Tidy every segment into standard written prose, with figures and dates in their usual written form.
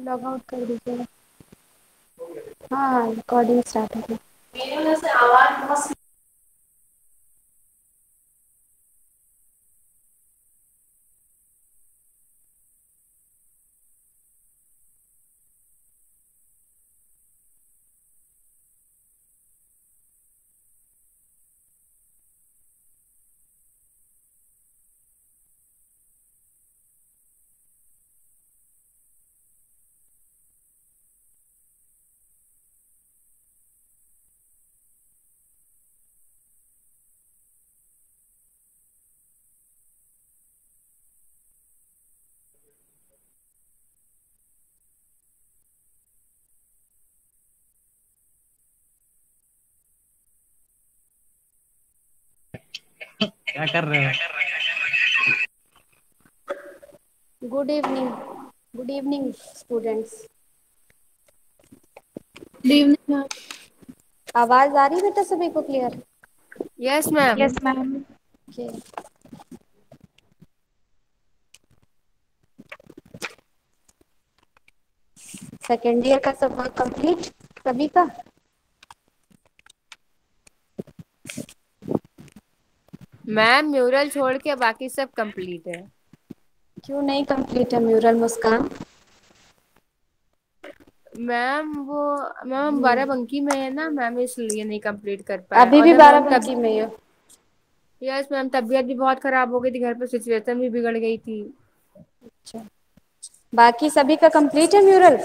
Log out कर दीजिएगा। हाँ हाँ, रिकॉर्डिंग स्टार्ट हो गई। मेरे में से आवाज बहुत। क्या कर रहे हो? Good evening. Good evening students. Good evening ma'am. आवाज आ रही है बेटा सभी को clear? Yes ma'am. Yes ma'am. Okay. Second year का सब वर्क कंप्लीट सभी का? मैम म्यूरल छोड़ के बाकी सब कंप्लीट है। क्यों नहीं कंप्लीट है म्यूरल मुस्कान? मैम वो मैम बाराबंकी में है ना मैम, इसलिए नहीं कंप्लीट कर पाए। अभी और भी है मैम तब। बाराबंकी में हो? यस मैम, तबीयत भी बहुत खराब हो गई थी, घर पर सिचुएशन भी बिगड़ गई थी। अच्छा, बाकी सभी का कंप्लीट है म्यूरल?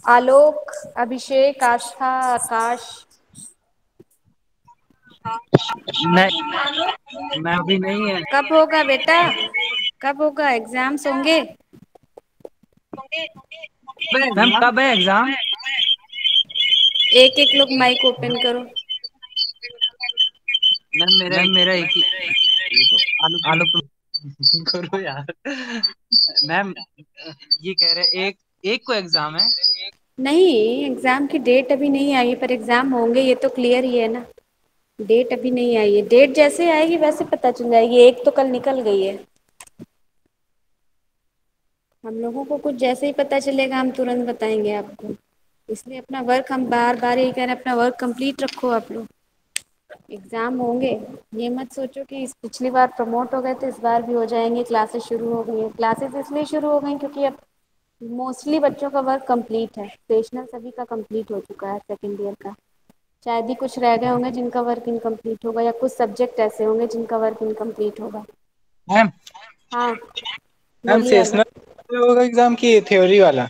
आलोक, अभिषेक, आस्था, आकाश। नहीं, मैं अभी नहीं है। कब होगा बेटा? कब होगा? एग्जाम्स होंगे। मैम कब है एग्जाम? एक एक लोग माइक ओपन करो। मैम मेरा एक ही आलू आलू करो यार। मैम ये कह रहे एक एक को एग्जाम है। नहीं, एग्जाम की डेट अभी नहीं आई है, पर एग्जाम होंगे ये तो क्लियर ही है ना। डेट अभी नहीं आई है, डेट जैसे आएगी वैसे पता चल जाएगी। एक तो कल निकल गई है। हम लोगों को कुछ जैसे ही पता चलेगा हम तुरंत बताएंगे आपको। इसलिए अपना वर्क हम बार बार यही कह रहे हैं, अपना वर्क कंप्लीट रखो आप लोग। एग्जाम होंगे, ये मत सोचो कि इस पिछली बार प्रमोट हो गए तो इस बार भी हो जाएंगे। क्लासेस शुरू हो गई हैं। क्लासेस इसलिए शुरू हो गई क्योंकि अब मोस्टली बच्चों का वर्क कंप्लीट है। सेशनल सभी का कंप्लीट हो चुका है सेकेंड ईयर का। शायद ही कुछ रह गए होंगे जिनका वर्क इनकम्प्लीट होगा, या कुछ सब्जेक्ट ऐसे होंगे जिनका वर्क इनकम्प्लीट होगा। मैम हाँ, मैम बोलिए सेशनल आलोक। होगा एग्जाम की थ्योरी वाला?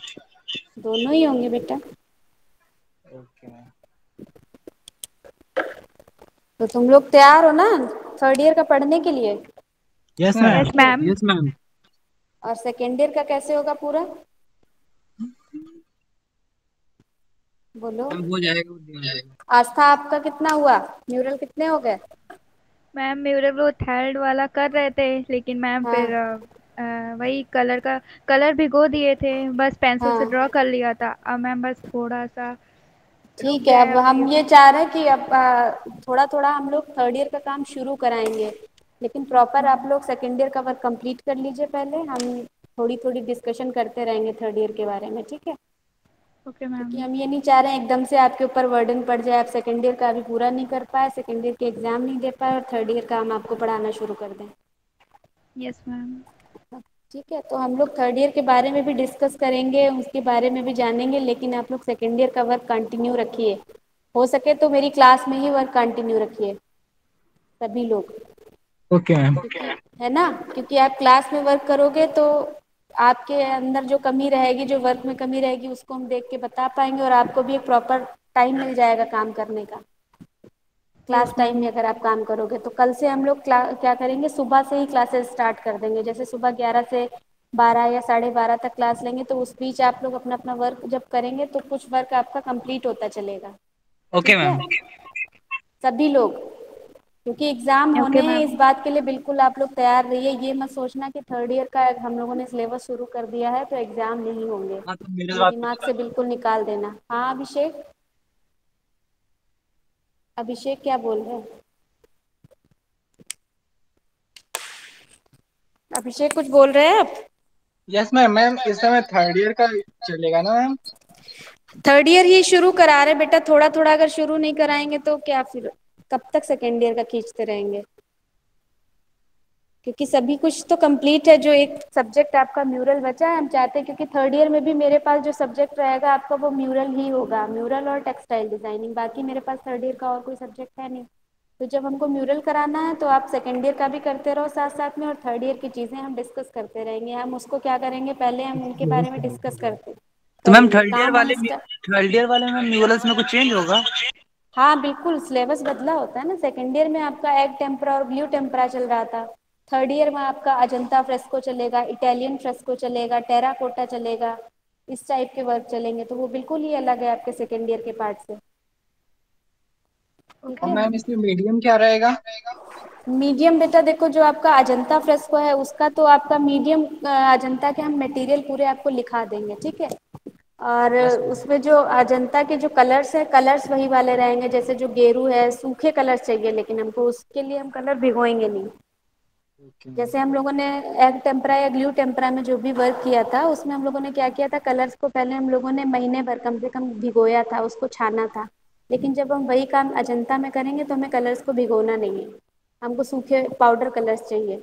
दोनों ही होंगे बेटा। Okay ma'am. तो तुम लोग तैयार हो ना थर्ड ईयर का पढ़ने के लिए? Yes ma'am. Yes ma'am. Yes ma'am. और सेकेंड ईयर का कैसे होगा पूरा? बोलो। मैम हो जाएगा, हो जाएगा। आस्था, आपका कितना हुआ? म्यूरल कितने हो गए? मैम मेरे वो थर्ड वाला कर रहे थे, लेकिन मैम हाँ फिर वही कलर भिगो दिए थे, बस पेंसिल से हाँ, ड्रॉ कर लिया था। अब मैम बस थोड़ा सा रुक ठीक है। गया है अब अभी हम ये अभी। चाह रहे हैं कि अब थोड़ा थोड़ा हम लोग थर्ड ईयर का काम शुरू कराएंगे, लेकिन प्रॉपर आप लोग सेकेंड ईयर का वर्क कंप्लीट कर लीजिए पहले। हम थोड़ी थोड़ी डिस्कशन करते रहेंगे थर्ड ईयर के बारे में, ठीक है? ओके क्योंकि मैम। हम ये नहीं चाह रहे हैं एकदम से आपके ऊपर वर्डन पड़ जाए, आप सेकेंड ईयर का अभी पूरा नहीं कर पाए, सेकेंड ईयर के एग्जाम नहीं दे पाए और थर्ड ईयर का हम आपको पढ़ाना शुरू कर दें। Yes ma'am. ठीक है, तो हम लोग थर्ड ईयर के बारे में भी डिस्कस करेंगे, उसके बारे में भी जानेंगे, लेकिन आप लोग सेकेंड ईयर का वर्क कंटिन्यू रखिए। हो सके तो मेरी क्लास में ही वर्क कंटिन्यू रखिए सभी लोग। Okay ma'am. है ना? क्योंकि आप क्लास में वर्क करोगे तो आपके अंदर जो कमी रहेगी, जो वर्क में कमी रहेगी, उसको हम देख के बता पाएंगे और आपको भी एक प्रॉपर टाइम मिल जाएगा काम करने का। Class yes time ma'am. में अगर आप काम करोगे तो कल से हम लोग क्या करेंगे, सुबह से ही क्लासेस स्टार्ट कर देंगे। जैसे सुबह 11 से 12 या 12:30 तक क्लास लेंगे, तो उस बीच आप लोग अपना अपना वर्क जब करेंगे तो कुछ वर्क आपका कंप्लीट होता चलेगा। ओके ठीक है, मैम। सभी लोग। क्योंकि एग्जाम होने ओके हैं, मैम। इस बात के लिए बिल्कुल आप लोग तैयार रहिए। ये मत सोचना कि थर्ड ईयर का हम लोगों ने सिलेबस शुरू कर दिया है तो एग्जाम नहीं होंगे। हाँ तो मेरे ये बात दिमाग से बिल्कुल निकाल देना। हाँ अभिषेक, अभिषेक क्या बोल रहे हैं? अभिषेक कुछ बोल रहे हैं आप? Yes ma'am. मैम इस समय थर्ड ईयर का चलेगा ना मैम? थर्ड ईयर ही शुरू करा रहे बेटा, थोड़ा थोड़ा अगर शुरू नहीं कराएंगे तो क्या फिर कब तक सेकेंड ईयर का खींचते रहेंगे? क्योंकि सभी कुछ तो कंप्लीट है, जो एक सब्जेक्ट आपका म्यूरल बचा है हम चाहते हैं, क्योंकि थर्ड ईयर में भी मेरे पास जो सब्जेक्ट रहेगा आपका वो म्यूरल ही होगा, म्यूरल और टेक्सटाइल डिजाइनिंग। बाकी मेरे पास थर्ड ईयर का और कोई सब्जेक्ट है नहीं। तो जब हमको म्यूरल कराना है तो आप सेकेंड ईयर का भी करते रहो साथ साथ में, और थर्ड ईयर की चीज़ें हम डिस्कस करते रहेंगे। हम उसको क्या करेंगे, पहले हम उनके बारे में डिस्कस करते तो मैम करेंगे, काम हम स्टार्ट। थर्ड ईयर वाले में म्यूरल्स में कुछ चेंज होगा? हाँ बिल्कुल, सिलेबस बदला होता है ना। सेकेंड ईयर में आपका एग टेम्परा और ब्लू टेम्परा चल रहा था, थर्ड ईयर में आपका अजंता फ्रेस्को चलेगा, इटालियन फ्रेस्को चलेगा, टेराकोटा चलेगा, इस टाइप के वर्क चलेंगे। तो वो बिल्कुल ही अलग है आपके सेकेंड ईयर के पार्ट से। ठीक ओके और है। Ma'am ma'am. इसमें मीडियम क्या रहेगा? मीडियम बेटा देखो, जो आपका अजंता फ्रेस्को है उसका तो आपका मीडियम अजंता के हम मटेरियल पूरे आपको लिखा देंगे, ठीक है। और यस उसमें जो अजंता के जो कलर्स है, कलर्स वही वाले रहेंगे, जैसे जो गेरू है सूखे कलर्स चाहिए, लेकिन हमको उसके लिए हम कलर भिगोएंगे नहीं। मैम। जैसे हम लोगों ने एग टेम्परा या ग्लू टेम्परा में जो भी वर्क किया था, उसमें हम लोगों ने क्या किया था, कलर्स को पहले हम लोगों ने महीने भर कम से कम भिगोया था, उसको छाना था। लेकिन जब हम वही काम अजंता में करेंगे तो हमें कलर्स को भिगोना नहीं है, हमको सूखे पाउडर कलर्स चाहिए।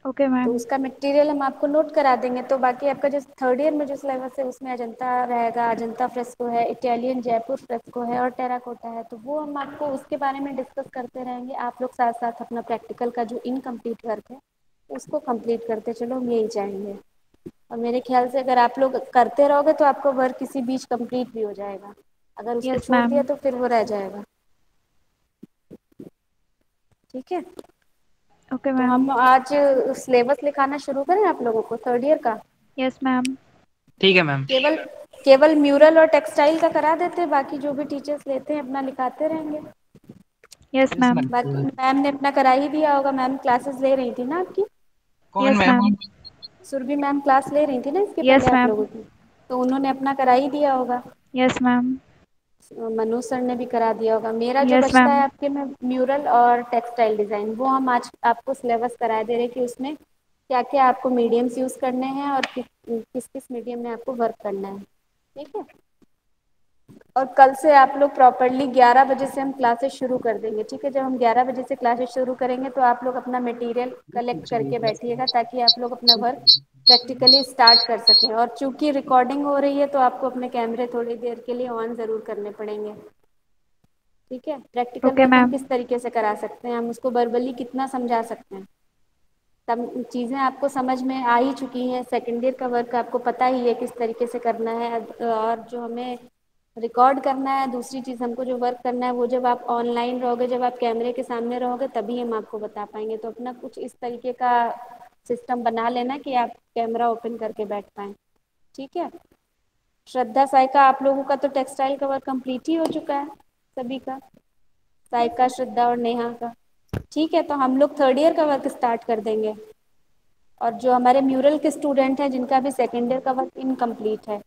ओके तो मैम। उसका मटेरियल हम आपको नोट करा देंगे। तो बाकी आपका जो थर्ड ईयर में जो सिलेबस है उसमें अजंता रहेगा, अजंता फ्रेस्को है, इटालियन जयपुर फ्रेस्को है और टेराकोटा है। तो वो हम आपको उसके बारे में डिस्कस करते रहेंगे। आप लोग साथ साथ अपना प्रैक्टिकल का जो इनकम्प्लीट वर्क है उसको कंप्लीट करते चलो, हम यही चाहेंगे। और मेरे ख्याल से अगर आप लोग करते रहोगे तो आपका वर्क किसी बीच कंप्लीट भी हो जाएगा, अगर उसको यस छोड़ दिया मैम। तो फिर वो रह जाएगा। ठीक है। ओके तो मैम। हम आज सिलेबस लिखाना शुरू करें आप लोगों को थर्ड ईयर का। Yes ma'am. ठीक है मैम। केवल केवल म्यूरल और टेक्सटाइल का करा देते हैं, बाकी जो भी टीचर्स लेते हैं अपना लिखाते रहेंगे। Yes yes ma'am. मैम। बाकी मैम ने अपना करा ही दिया होगा, मैम क्लासेस ले रही थी ना आपकी। कौन yes ma'am? Ma'am. Surabhi ma'am class ले रही थी ना इसके पहले यस आप मैम। लोगों की, तो उन्होंने अपना करा ही दिया होगा। Yes ma'am. मनोज सर ने भी करा दिया होगा। मेरा जो यस बचता मैम। है आपके में म्यूरल और टेक्सटाइल डिज़ाइन, वो हम आज आपको सिलेबस करा दे रहे कि उसमें क्या क्या आपको मीडियम्स यूज़ करने हैं और किस किस मीडियम में आपको वर्क करना है। ठीक है। और कल से आप लोग प्रॉपरली 11 बजे से हम क्लासेस शुरू कर देंगे, ठीक है। जब हम 11 बजे से क्लासेस शुरू करेंगे तो आप लोग अपना मटेरियल कलेक्ट करके बैठिएगा, ताकि आप लोग अपना वर्क प्रैक्टिकली स्टार्ट कर सकें। और चूंकि रिकॉर्डिंग हो रही है तो आपको अपने कैमरे थोड़ी देर के लिए ऑन ज़रूर करने पड़ेंगे। ठीक है। प्रैक्टिकल ओके वर्क हम मैम। किस तरीके से करा सकते हैं, हम उसको वर्बली कितना समझा सकते हैं, तब चीज़ें आपको समझ में आ ही चुकी हैं। सेकेंड ईयर का वर्क आपको पता ही है किस तरीके से करना है। और जो हमें रिकॉर्ड करना है, दूसरी चीज़ हमको जो वर्क करना है वो जब आप ऑनलाइन रहोगे, जब आप कैमरे के सामने रहोगे तभी हम आपको बता पाएंगे। तो अपना कुछ इस तरीके का सिस्टम बना लेना कि आप कैमरा ओपन करके बैठ पाएँ। ठीक है। श्रद्धा सायका आप लोगों का तो टेक्सटाइल का वर्क कंप्लीट ही हो चुका है सभी का, सायका श्रद्धा और नेहा का। ठीक है। तो हम लोग थर्ड ईयर का वर्क स्टार्ट कर देंगे। और जो हमारे म्यूरल के स्टूडेंट हैं जिनका भी सेकेंड ईयर का वर्क इनकम्प्लीट है,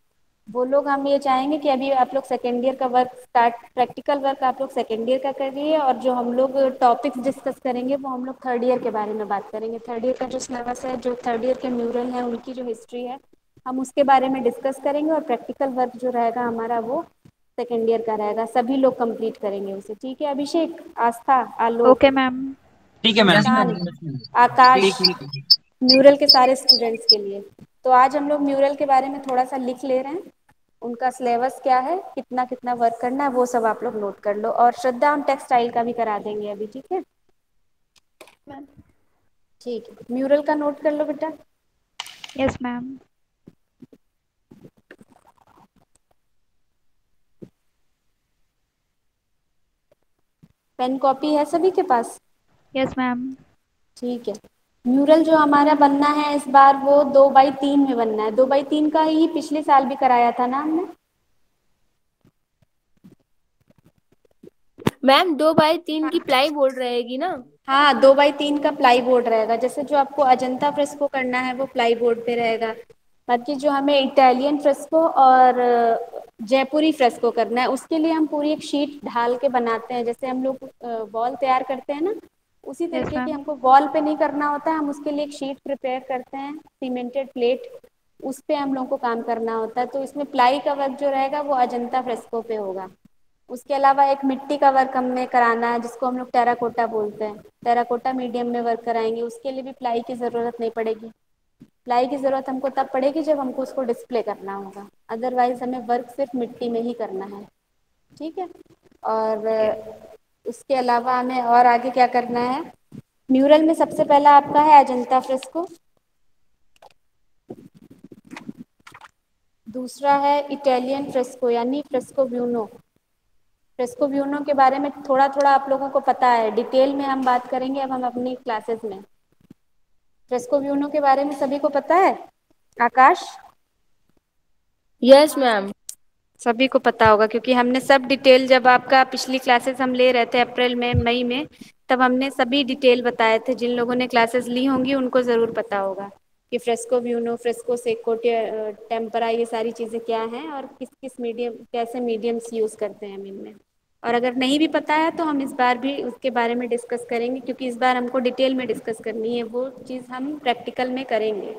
वो लोग हम ये चाहेंगे कि अभी आप लोग सेकेंड ईयर का वर्क स्टार्ट, प्रैक्टिकल वर्क आप लोग सेकेंड ईयर का करिए, और जो हम लोग टॉपिक्स डिस्कस करेंगे वो हम लोग थर्ड ईयर के बारे में बात करेंगे। थर्ड ईयर का जो सिलेबस है, जो थर्ड ईयर के म्यूरल हैं उनकी जो हिस्ट्री है, हम उसके बारे में डिस्कस करेंगे। और प्रैक्टिकल वर्क जो रहेगा हमारा वो सेकेंड ईयर का रहेगा, सभी लोग कंप्लीट करेंगे उसे। ठीक है। अभिषेक, आस्था, ओके आलोक, मैम। ठीक है मैम। मुस्कान, ठीक आकाश, ठीक। म्यूरल के सारे स्टूडेंट्स के लिए। तो आज हम लोग म्यूरल के बारे में थोड़ा सा लिख ले रहे हैं, उनका सिलेबस क्या है, कितना कितना वर्क करना है, वो सब आप लोग नोट कर लो। और श्रद्धा हम टेक्सटाइल का भी करा देंगे अभी। ठीक है। मैम। ठीक है। म्यूरल का नोट कर लो बेटा। Yes ma'am. पेन कॉपी है सभी के पास? Yes ma'am. ठीक है। म्यूरल जो हमारा बनना है इस बार वो 2x3 में बनना है। 2x3 का ही पिछले साल भी कराया था ना हमने। मैम 2x3 की प्लाई बोर्ड रहेगी ना? हाँ, 2x3 का प्लाई बोर्ड रहेगा। जैसे जो आपको अजंता फ्रेस्को करना है वो प्लाई बोर्ड पे रहेगा। बाकी जो हमें इटालियन फ्रेस्को और जयपुरी फ्रेस्को करना है, उसके लिए हम पूरी एक शीट ढाल के बनाते हैं। जैसे हम लोग वॉल तैयार करते हैं ना, उसी यस तरीके की मैम। हमको वॉल पे नहीं करना होता है, हम उसके लिए एक शीट प्रिपेयर करते हैं, सीमेंटेड प्लेट, उस पे हम लोग को काम करना होता है। तो इसमें प्लाई का वर्क जो रहेगा वो अजंता फ्रेस्को पे होगा। उसके अलावा एक मिट्टी का वर्क हमें कराना है जिसको हम लोग टेराकोटा बोलते हैं, टेराकोटा मीडियम में वर्क कराएंगे, उसके लिए भी प्लाई की ज़रूरत नहीं पड़ेगी। प्लाई की ज़रूरत हमको तब पड़ेगी जब हमको उसको डिस्प्ले करना होगा, अदरवाइज हमें वर्क सिर्फ मिट्टी में ही करना है। ठीक है। और उसके अलावा हमें और आगे क्या करना है, म्यूरल में सबसे पहला आपका है अजंता फ्रेस्को, दूसरा है इटालियन फ्रेस्को यानी फ्रेस्को ब्यूनो। फ्रेस्को ब्यूनो के बारे में थोड़ा थोड़ा आप लोगों को पता है, डिटेल में हम बात करेंगे अब हम अपनी क्लासेस में। फ्रेस्को ब्यूनो के बारे में सभी को पता है? आकाश? Yes ma'am. सभी को पता होगा क्योंकि हमने सब डिटेल, जब आपका पिछली क्लासेस हम ले रहे थे अप्रैल में मई में, तब हमने सभी डिटेल बताए थे। जिन लोगों ने क्लासेस ली होंगी उनको ज़रूर पता होगा कि fresco buono, fresco Seiko, tempera, ये सारी चीज़ें क्या हैं और किस किस मीडियम, कैसे मीडियम्स यूज़ करते हैं हम इनमें। और अगर नहीं भी पता है तो हम इस बार भी उसके बारे में डिस्कस करेंगे, क्योंकि इस बार हमको डिटेल में डिस्कस करनी है, वो चीज़ हम प्रैक्टिकल में करेंगे,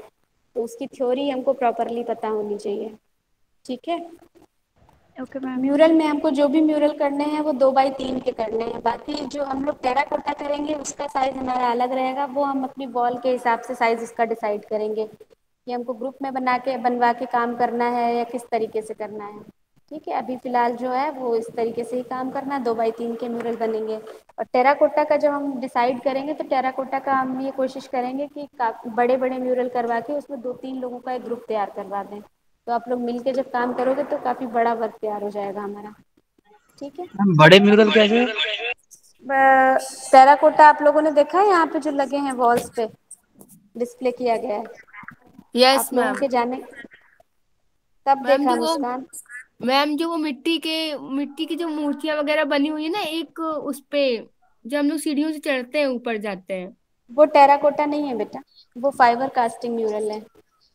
तो उसकी थ्योरी हमको प्रॉपरली पता होनी चाहिए। ठीक है। Okay ma'am. म्यूरल में हमको जो भी म्यूरल करने हैं वो 2x3 के करने हैं। बाकी जो हम लोग टेराकोटा करेंगे उसका साइज हमारा अलग रहेगा, वो हम अपनी वॉल के हिसाब से साइज उसका डिसाइड करेंगे कि हमको ग्रुप में बनवा के काम करना है या किस तरीके से करना है। ठीक है। अभी फिलहाल जो है वो इस तरीके से ही काम करना है, 2x3 के म्यूरल बनेंगे। और टेराकोटा का जब हम डिसाइड करेंगे तो टेराकोटा का हम ये कोशिश करेंगे कि बड़े बड़े म्यूरल करवा के उसमें 2-3 लोगों का एक ग्रुप तैयार करवा दें, तो आप लोग मिलके जब काम करोगे तो काफ़ी बड़ा वर्क तैयार हो जाएगा हमारा। ठीक है। मैम बड़े म्यूरल कैसे? टेराकोटा आप लोगों ने देखा है यहाँ पे जो लगे हैं वॉल्स पे डिस्प्ले किया गया है, यस आप लोगों मैम। के जाने तब मैम देखा जो वो मुस्कान? जो वो मिट्टी की जो मूर्तियां वगैरह बनी हुई है ना, एक उस पे जो हम लोग सीढ़ियों से चढ़ते हैं ऊपर जाते हैं। वो टेराकोटा नहीं है बेटा, वो फाइबर कास्टिंग म्यूरल है।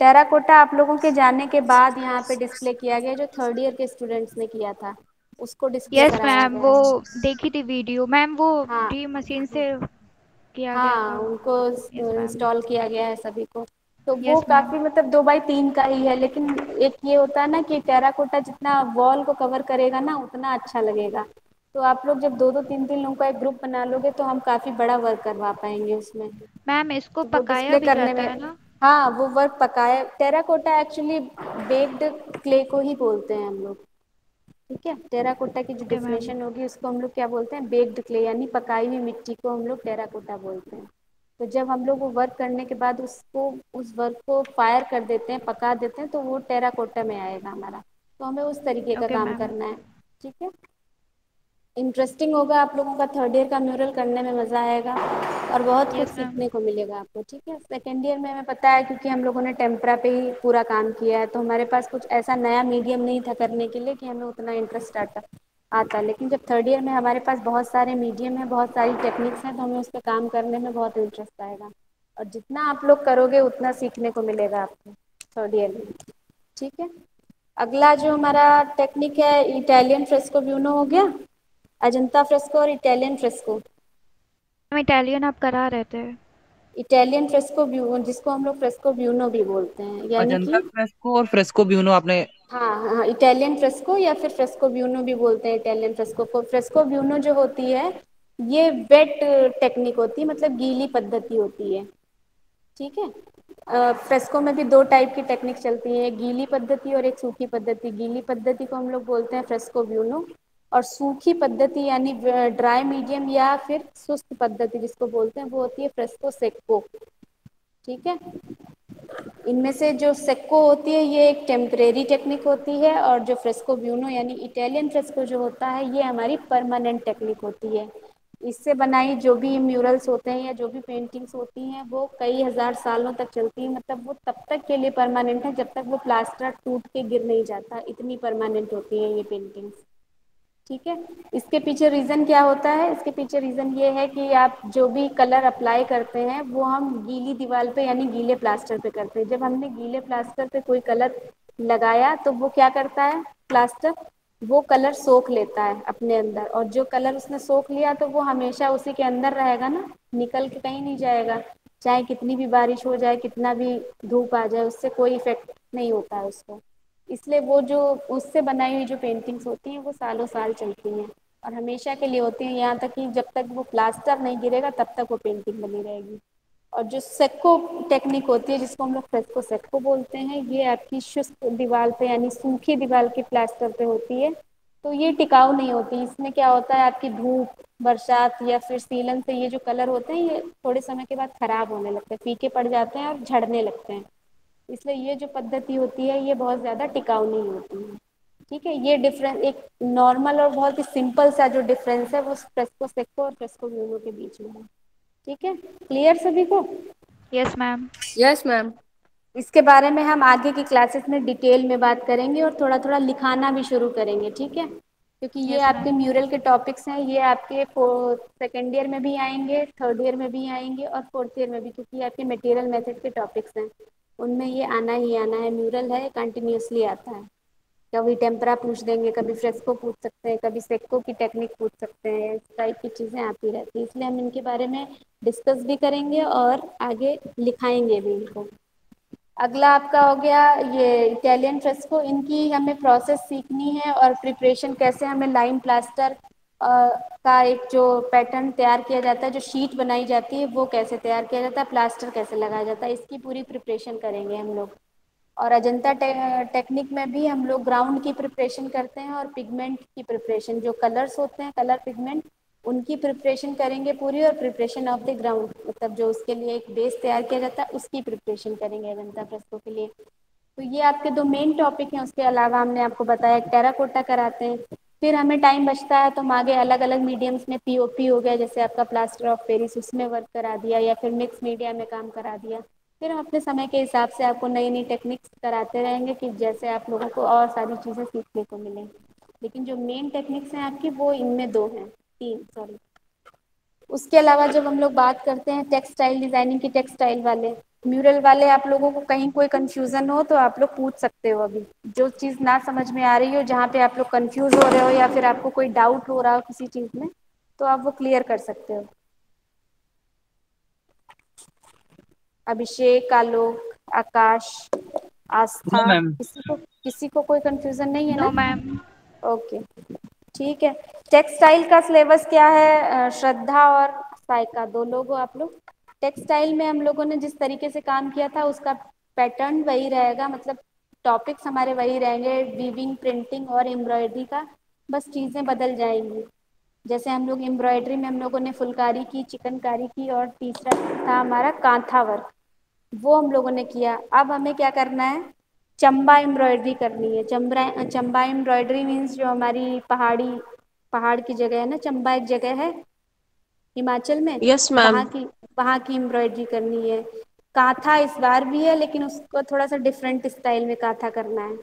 टेराकोटा आप लोगों के जाने के बाद यहाँ पे डिस्प्ले किया गया, जो 3rd ईयर के स्टूडेंट्स ने किया था उसको डिस्प्ले यस कराया मैम, गया वो है। देखी थी वीडियो मैम, वो हाँ ड्रीम मशीन से किया गया हाँ, था। उनको यस मैम। इंस्टॉल किया गया है सभी को। तो वो यस मैम। काफ़ी मतलब 2x3 का ही है, लेकिन एक ये होता है ना कि टेराकोटा जितना वॉल को कवर करेगा ना उतना अच्छा लगेगा। तो आप लोग जब 2-2 3-3 लोगों का एक ग्रुप बना लोगे तो हम काफ़ी बड़ा वर्क करवा पाएंगे उसमें। मैम इसको तो वो पकाया डिस्प्ले भी करने जाता में, है ना? हाँ वो वर्क पकाया, टेराकोटा एक्चुअली बेक्ड क्ले को ही बोलते हैं हम लोग। ठीक है। टेराकोटा की जो ओके मैम। डेफिनेशन होगी उसको हम लोग क्या बोलते हैं, बेक्ड क्ले, यानी पकाई हुई मिट्टी को हम लोग टेराकोटा बोलते हैं। तो जब हम लोग वो वर्क करने के बाद उसको, उस वर्क को फायर कर देते हैं, पका देते हैं, तो वो टेराकोटा में आएगा हमारा। तो हमें उस तरीके का ओके काम मैम। करना है। ठीक है। इंटरेस्टिंग होगा आप लोगों का, 3rd ईयर का म्यूरल करने में मज़ा आएगा और बहुत कुछ यस मैम। सीखने को मिलेगा आपको। ठीक है। 2nd ईयर में हमें पता है क्योंकि हम लोगों ने टेम्परा पे ही पूरा काम किया है, तो हमारे पास कुछ ऐसा नया मीडियम नहीं था करने के लिए कि हमें उतना इंटरेस्ट आता। लेकिन जब 3rd ईयर में हमारे पास बहुत सारे मीडियम है, बहुत सारी टेक्निक्स हैं, तो हमें उस पर काम करने में बहुत इंटरेस्ट आएगा। और जितना आप लोग करोगे उतना सीखने को मिलेगा आपको 3rd ईयर में। ठीक है। अगला जो हमारा टेक्निक है, इटालियन फ्रेस्को ब्यूनो हो गया, अजंता फ्रेस्को और इटालियन फ्रेस्को। मैम इटालियन आप करा रहे थे। इटालियन फ्रेस्को ब्यूनो जिसको हम लोग फ्रेस्को ब्यूनो भी बोलते हैं, यानी अजंता कि फ्रेस्को और फ्रेस्को ब्यूनो आपने? हाँ हाँ, इटालियन फ्रेस्को या फिर फ्रेस्को ब्यूनो भी बोलते हैं। इटालियन फ्रेस्को को, फ्रेस्को ब्यूनो जो होती है ये वेट टेक्निक होती है, मतलब गीली पद्धति होती है। ठीक है। फ्रेस्को में भी 2 टाइप की टेक्निक चलती है, एक गीली पद्धति और एक सूखी पद्धति। गीली पद्धति को हम लोग बोलते हैं फ्रेस्को ब्यूनो, और सूखी पद्धति यानी ड्राई मीडियम या फिर सुस्त पद्धति जिसको बोलते हैं वो होती है फ्रेस्को सेको। ठीक है। इनमें से जो सेको होती है ये एक टेम्परेरी टेक्निक होती है, और जो फ्रेस्को ब्यूनो यानी इटालियन फ्रेस्को जो होता है ये हमारी परमानेंट टेक्निक होती है। इससे बनाई जो भी म्यूरल्स होते हैं या जो भी पेंटिंग्स होती हैं वो कई हजार सालों तक चलती हैं, मतलब वो तब तक के लिए परमानेंट है जब तक वो प्लास्टर टूट के गिर नहीं जाता, इतनी परमानेंट होती हैं ये पेंटिंग्स। ठीक है। इसके पीछे रीज़न क्या होता है, इसके पीछे रीज़न ये है कि आप जो भी कलर अप्लाई करते हैं वो हम गीली दीवार पे यानी गीले प्लास्टर पे करते हैं। जब हमने गीले प्लास्टर पे कोई कलर लगाया तो वो क्या करता है प्लास्टर, वो कलर सोख लेता है अपने अंदर, और जो कलर उसने सोख लिया तो वो हमेशा उसी के अंदर रहेगा ना, निकल के कहीं नहीं जाएगा। चाहे कितनी भी बारिश हो जाए, कितना भी धूप आ जाए, उससे कोई इफेक्ट नहीं होता है उसको। इसलिए वो जो उससे बनाई हुई जो पेंटिंग्स होती हैं वो सालों साल चलती हैं और हमेशा के लिए होती हैं, यहाँ तक कि जब तक वो प्लास्टर नहीं गिरेगा तब तक वो पेंटिंग बनी रहेगी। और जो सेक्को टेक्निक होती है, जिसको हम लोग फ्रेस्को सेक्को बोलते हैं, ये आपकी शुष्क दीवार पे यानी सूखी दीवार के प्लास्टर पे होती है। तो ये टिकाऊ नहीं होती। इसमें क्या होता है, आपकी धूप, बरसात या फिर सीलन से ये जो कलर होते हैं ये थोड़े समय के बाद खराब होने लगते हैं, फीके पड़ जाते हैं और झड़ने लगते हैं। इसलिए ये जो पद्धति होती है ये बहुत ज़्यादा टिकाऊ नहीं होती है। ठीक है, ये डिफरेंस एक नॉर्मल और बहुत ही सिंपल सा जो डिफरेंस है वो फ्रेस्को सेक्को और फ्रेस्को ब्यूनो के बीच में है। ठीक है, क्लियर सभी को? Yes ma'am. Yes ma'am. इसके बारे में हम आगे की क्लासेस में डिटेल में बात करेंगे और थोड़ा थोड़ा लिखाना भी शुरू करेंगे। ठीक है, क्योंकि ये यस आपके मैम। म्यूरल के टॉपिक्स हैं, ये आपके सेकेंड ईयर में भी आएंगे, थर्ड ईयर में भी आएंगे और फोर्थ ईयर में भी, क्योंकि ये आपके मटेरियल मेथड के टॉपिक्स हैं, उनमें ये आना ही आना है। म्यूरल है, कंटिन्यूसली आता है। कभी टेम्परा पूछ देंगे, कभी फ्रेस्को पूछ सकते हैं, कभी सेक्को की टेक्निक पूछ सकते हैं, इस टाइप की चीज़ें आती रहती हैं। इसलिए हम इनके बारे में डिस्कस भी करेंगे और आगे लिखाएंगे भी इनको। अगला आपका हो गया ये इटालियन फ्रेस्को। इनकी हमें प्रोसेस सीखनी है और प्रिपरेशन कैसे हमें लाइम प्लास्टर का एक जो पैटर्न तैयार किया जाता है, जो शीट बनाई जाती है वो कैसे तैयार किया जाता है, प्लास्टर कैसे लगाया जाता है, इसकी पूरी प्रिपरेशन करेंगे हम लोग। और अजंता टेक्निक में भी हम लोग ग्राउंड की प्रिपरेशन करते हैं और पिगमेंट की प्रिपरेशन, जो कलर्स होते हैं, कलर पिगमेंट, उनकी प्रिपरेशन करेंगे पूरी। और प्रिपरेशन ऑफ द ग्राउंड, मतलब जो उसके लिए एक बेस तैयार किया जाता है उसकी प्रिपरेशन करेंगे अजंता फ्रेस्को के लिए। तो ये आपके दो मेन टॉपिक हैं। उसके अलावा हमने आपको बताया टेराकोटा कराते हैं। फिर हमें टाइम बचता है तो हम आगे अलग अलग मीडियम्स में, पीओपी हो गया जैसे आपका प्लास्टर ऑफ पेरिस, उसमें वर्क करा दिया, या फिर मिक्स मीडिया में काम करा दिया। फिर हम अपने समय के हिसाब से आपको नई नई टेक्निक्स कराते रहेंगे कि जैसे आप लोगों को और सारी चीज़ें सीखने को मिलें। लेकिन जो मेन टेक्निक्स हैं आपकी वो इनमें दो हैं, तीन सॉरी। उसके अलावा जब हम लोग बात करते हैं टेक्सटाइल डिजाइनिंग की, टेक्सटाइल वाले, म्यूरल वाले, आप लोगों को कहीं कोई कंफ्यूजन हो तो आप लोग पूछ सकते हो। अभी जो चीज़ ना समझ में आ रही हो, जहाँ पे आप लोग कंफ्यूज हो रहे हो या फिर आपको कोई डाउट हो रहा हो किसी चीज़ में, तो आप वो क्लियर कर सकते हो। अभिषेक, आलोक, आकाश, नो आस्था, मैम। किसी को कोई कंफ्यूजन नहीं है नो ना? मैम। ओके, ठीक है। टेक्सटाइल का सिलेबस क्या है? श्रद्धा और सायका, दो लोग हो आप लोग। टेक्सटाइल में हम लोगों ने जिस तरीके से काम किया था उसका पैटर्न वही रहेगा, मतलब टॉपिक्स हमारे वही रहेंगे, वीविंग, प्रिंटिंग और एम्ब्रॉयडरी का, बस चीज़ें बदल जाएंगी। जैसे हम लोग एम्ब्रॉयडरी में हम लोगों ने फुलकारी की, चिकनकारी की, और तीसरा था हमारा कांथा वर्क, वो हम लोगों ने किया। अब हमें क्या करना है, चंबा एम्ब्रॉयडरी करनी है। चंबा एम्ब्रॉयडरी मीन्स जो हमारी पहाड़ की जगह है ना, चंबा एक जगह है हिमाचल में, यस मैम। वहाँ की एम्ब्रॉयडरी करनी है। कांथा इस बार भी है लेकिन उसको थोड़ा सा डिफरेंट स्टाइल में कांथा करना है।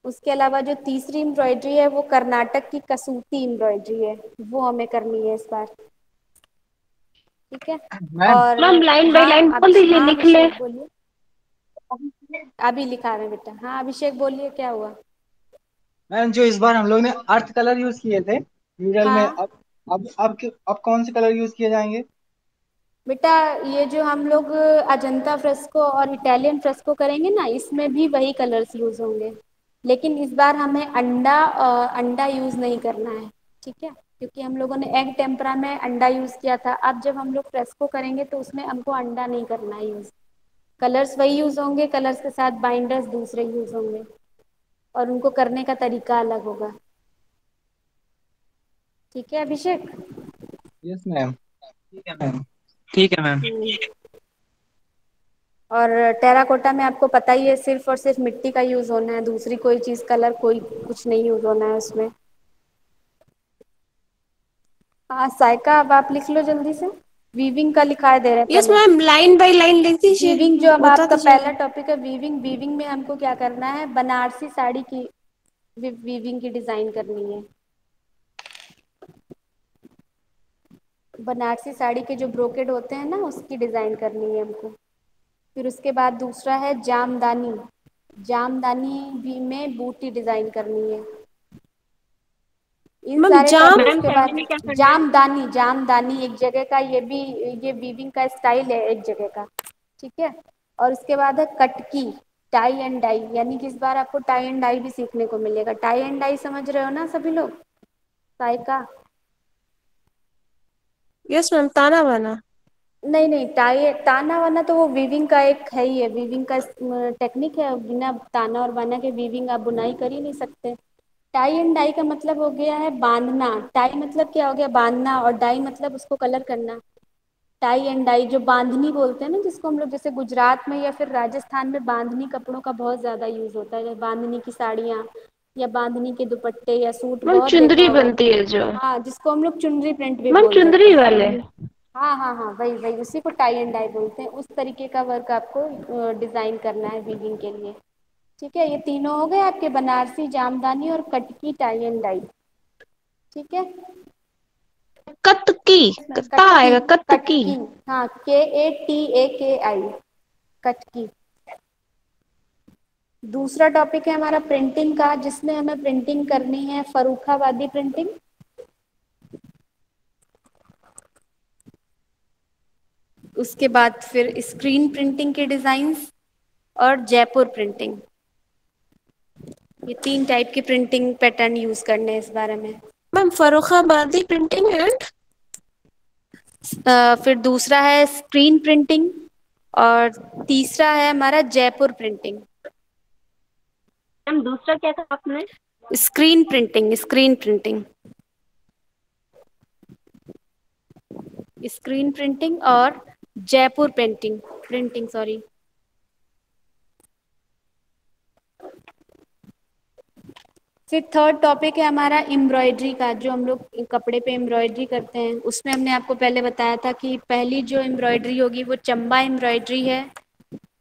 उसके अलावा जो तीसरी एम्ब्रॉयडरी है वो कर्नाटक की कसूती एम्ब्रॉयडरी है, वो हमें करनी है इस बार। ठीक है। मैम और मैम लाइन बाय हाँ, लाइन अब बोल दीजिए, हाँ लिख ले। अभिषेक बोलिए। अभी लिखा रहे हैं बेटा। हाँ अभिषेक बोलिए, क्या हुआ? मैम, जो इस बार हम लोग ने अर्थ कलर यूज किए थे म्यूरल में, हाँ अब कौन से कलर यूज किए जाएंगे? बेटा, ये जो हम लोग अजंता फ्रेस्को और इटालियन फ्रेस्को करेंगे ना, इसमें भी वही कलर्स यूज होंगे, लेकिन इस बार हमें अंडा यूज नहीं करना है। ठीक है, क्योंकि हम लोगों ने एग टेम्परा में अंडा यूज किया था। अब जब हम लोग फ्रेस्को करेंगे तो उसमें हमको अंडा नहीं करना है यूज। कलर्स वही यूज होंगे, कलर्स के साथ बाइंडर्स दूसरे यूज होंगे और उनको करने का तरीका अलग होगा। ठीक है अभिषेक? Yes ma'am. ठीक है मैम। ठीक है मैम। हम्म। और टेराकोटा में आपको पता ही है, सिर्फ और सिर्फ मिट्टी का यूज होना है, दूसरी कोई चीज, कलर कोई कुछ नहीं यूज होना है उसमें। हाँ सायका, अब आप लिख लो जल्दी से। वीविंग का लिखाई दे रहे हैं यस पहले। मैम, लाइन बाय लाइन लिख दीजिए, वीविंग जो अब बता आपका दीजिए। पहला टॉपिक है, वीविंग। वीविंग में हमको क्या करना है, बनारसी साड़ी की वीविंग की डिजाइन करनी है। बनारसी साड़ी के जो ब्रोकेड होते हैं ना, उसकी डिजाइन करनी है हमको। फिर उसके बाद दूसरा है जामदानी। जामदानी भी में बूटी डिजाइन करनी है। इन मैम सारे जाम। टॉपिक्स के बाद जामदानी, जामदानी एक जगह का, ये भी ये वीविंग का स्टाइल है एक जगह का, ठीक है। और उसके बाद है कटकी, टाई एंड डाई, यानी कि इस बार आपको टाई एंड डाई भी सीखने को मिलेगा। टाई एंड डाई समझ रहे हो ना सभी लोग, टाई का? यस मैम, ताना बाना। नहीं नहीं, टाई ताना वाना तो वो वीविंग का एक है ही है, वीविंग का टेक्निक है, बिना ताना और बाना के वीविंग आप बुनाई कर ही नहीं सकते। टाई एंड डाई का मतलब हो गया है बांधना। टाई मतलब क्या हो गया, बांधना, और डाई मतलब उसको कलर करना। टाई एंड डाई जो बांधनी बोलते हैं ना, जिसको हम लोग जैसे गुजरात में या फिर राजस्थान में बांधनी कपड़ों का बहुत ज़्यादा यूज़ होता है, जैसे बांधनी की साड़ियाँ या बांधनी के दुपट्टे या सूट मैम बहुत देखा चुंदरी होगा। बनती है जो। हाँ, जिसको हम लोग चुनरी प्रिंट भी मैम बोल देते चुंदरी हैं। वाले। हाँ हाँ हाँ, वही वही, उसी को टाई एंड डाई बोलते हैं। उस तरीके का वर्क आपको डिज़ाइन करना है वीविंग के लिए, ठीक है। ये तीनों हो गए आपके, बनारसी, जामदानी और कटकी, टाई एंड डाई, ठीक है। कत्की। कत्ता कटकी, आएगा, कत्की। कटकी, हाँ, KATAKI, कटकी। दूसरा टॉपिक है हमारा प्रिंटिंग का, जिसमें हमें प्रिंटिंग करनी है फर्रुखाबादी प्रिंटिंग। उसके बाद फिर स्क्रीन प्रिंटिंग के डिज़ाइंस और जयपुर प्रिंटिंग। ये 3 टाइप की प्रिंटिंग पैटर्न यूज़ करने हैं इस बारे में। मैम फर्रुखाबादी प्रिंटिंग एंड। फिर दूसरा है स्क्रीन प्रिंटिंग और तीसरा है हमारा जयपुर प्रिंटिंग। मैम दूसरा क्या था आपने? Screen printing, screen printing, screen printing और जयपुर पेंटिंग प्रिंटिंग, सॉरी। फिर थर्ड टॉपिक है हमारा एम्ब्रॉयडरी का, जो हम लोग कपड़े पे एम्ब्रॉयडरी करते हैं। उसमें हमने आपको पहले बताया था कि पहली जो एम्ब्रॉयडरी होगी वो चंबा एम्ब्रॉयडरी है,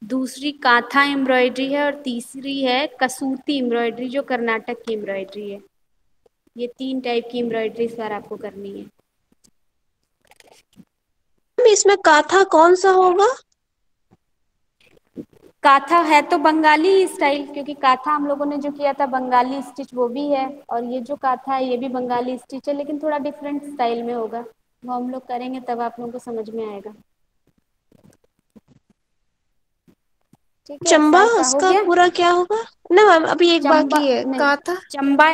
दूसरी कांथा एम्ब्रॉयडरी है, और तीसरी है कसूती एम्ब्रॉयडरी, जो कर्नाटक की एम्ब्रॉयडरी है। ये 3 टाइप की एम्ब्रॉयडरी इस बार आपको करनी है। मैम इसमें काथा कौन सा होगा? काथा है तो बंगाली स्टाइल, क्योंकि काथा हम लोगों ने जो किया था बंगाली स्टिच वो भी है, और ये जो काथा है ये भी बंगाली स्टिच है, लेकिन थोड़ा डिफरेंट स्टाइल में होगा। वो हम लोग करेंगे तब आप लोगों को समझ में आएगा, ठीक है। चंबा, साइका हो उसका गया। पूरा क्या होगा? ना मैम अभी एक चंबा बाकी है, नहीं, काथा। चंबा,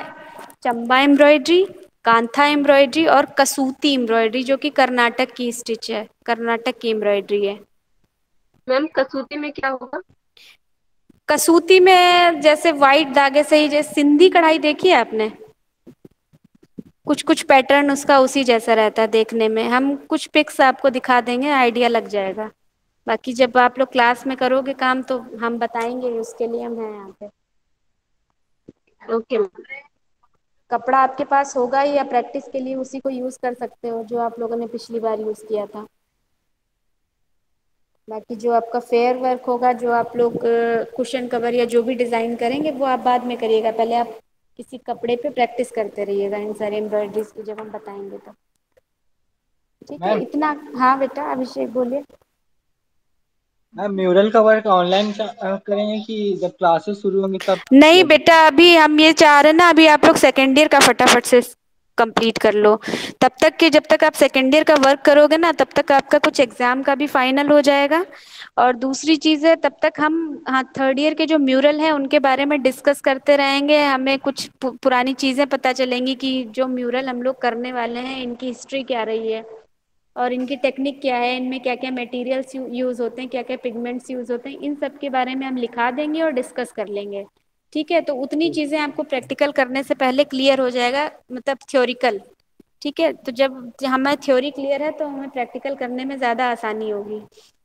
चंबा एम्ब्रॉयडरी, कांथा एम्ब्रॉयडरी और कसूती एम्ब्रॉयडरी, जो कि कर्नाटक की स्टिच है, कर्नाटक की एम्ब्रॉयडरी है। मैम कसूती में क्या होगा? कसूती में जैसे वाइट धागे से ही, जैसे सिंधी कढ़ाई देखी है आपने, कुछ कुछ पैटर्न उसका उसी जैसा रहता है देखने में। हम कुछ पिक्स आपको दिखा देंगे, आइडिया लग जाएगा। बाकी जब आप लोग क्लास में करोगे काम तो हम बताएंगे, उसके लिए हम हैं यहाँ पे। ओके। कपड़ा आपके पास होगा, या प्रैक्टिस के लिए उसी को यूज़ कर सकते हो जो आप लोगों ने पिछली बार यूज़ किया था। बाकी जो आपका फेयर वर्क होगा, जो आप लोग कुशन कवर या जो भी डिज़ाइन करेंगे, वो आप बाद में करिएगा। पहले आप किसी कपड़े पे प्रैक्टिस करते रहिएगा इन सारे एम्ब्रॉयडरीज की, जब हम बताएंगे तो, ठीक है। मैम इतना। हाँ बेटा अभिषेक बोलिए। मैम म्यूरल का वर्क ऑनलाइन करेंगे कि जब क्लासेस शुरू होंगी तब नहीं किया बेटा, अभी हम ये चाह रहे हैं ना, अभी आप लोग सेकेंड ईयर का फटाफट से कंप्लीट कर लो। तब तक के, जब तक आप सेकेंड ईयर का वर्क करोगे ना, तब तक आपका कुछ एग्जाम का भी फाइनल हो जाएगा। और दूसरी चीज़ है, तब तक हम, हाँ, थर्ड ईयर के जो म्यूरल हैं उनके बारे में डिस्कस करते रहेंगे। हमें कुछ पुरानी चीज़ें पता चलेंगी कि जो म्यूरल हम लोग करने वाले हैं इनकी हिस्ट्री क्या रही है, और इनकी टेक्निक क्या है, इनमें क्या क्या मटेरियल्स यूज़ होते हैं, क्या क्या पिगमेंट्स यूज़ होते हैं, इन सब के बारे में हम लिखा देंगे और डिस्कस कर लेंगे, ठीक है। तो उतनी चीज़ें आपको प्रैक्टिकल करने से पहले क्लियर हो जाएगा, मतलब थ्योरिकल, ठीक है। तो जब हमारी थ्योरी क्लियर है तो हमें प्रैक्टिकल करने में ज़्यादा आसानी होगी।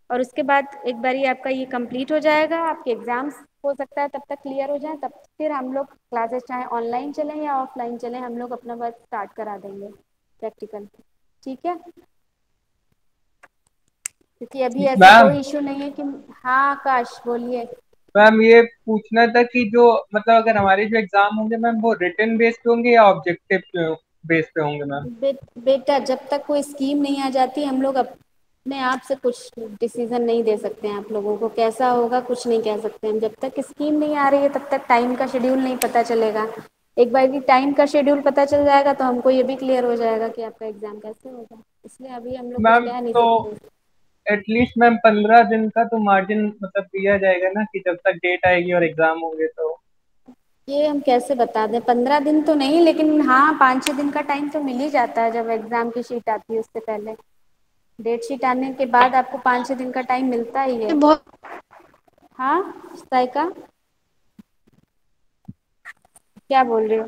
और उसके बाद एक बार आपका ये कंप्लीट हो जाएगा, आपके एग्ज़ाम्स हो सकता है तब तक क्लियर हो जाए, तब फिर हम लोग क्लासेस चाहे ऑनलाइन चलें या ऑफलाइन चलें, हम लोग अपना वर्क स्टार्ट करा देंगे प्रैक्टिकल, ठीक है। क्योंकि अभी ऐसा मैम कोई इशू नहीं है कि, हाँ आकाश बोलिए। मैम ये पूछना था कि जो मतलब अगर हमारे जो एग्जाम होंगे मैम वो रिटन बेस्ड पे होंगे या ऑब्जेक्टिव बेस्ड पे होंगे मैम? बेटा जब तक कोई स्कीम नहीं आ जाती, हम लोग अपने आप से कुछ डिसीजन नहीं दे सकते हैं। आप लोगों को कैसा होगा कुछ नहीं कह सकते हैं। जब तक स्कीम नहीं आ रही है तब तक टाइम का शेड्यूल नहीं पता चलेगा। एक बार की टाइम का शेड्यूल पता चल जाएगा तो हमको ये भी क्लियर हो जाएगा कि आपका एग्जाम कैसे होगा। इसलिए अभी हम लोग कुछ मैम कह नहीं तो सकते। एटलीस्ट मैम 15 दिन का तो मार्जिन मतलब दिया जाएगा ना, कि जब तक डेट आएगी और एग्जाम होंगे तो। ये हम कैसे बता दें, 15 दिन तो नहीं, लेकिन हाँ 5-6 दिन का टाइम तो मिल ही जाता है। जब एग्जाम की शीट आती है उससे पहले, डेट शीट आने के बाद आपको 5-6 दिन का टाइम मिलता ही है। बहुत हाँ साइका, क्या बोल रहे हो?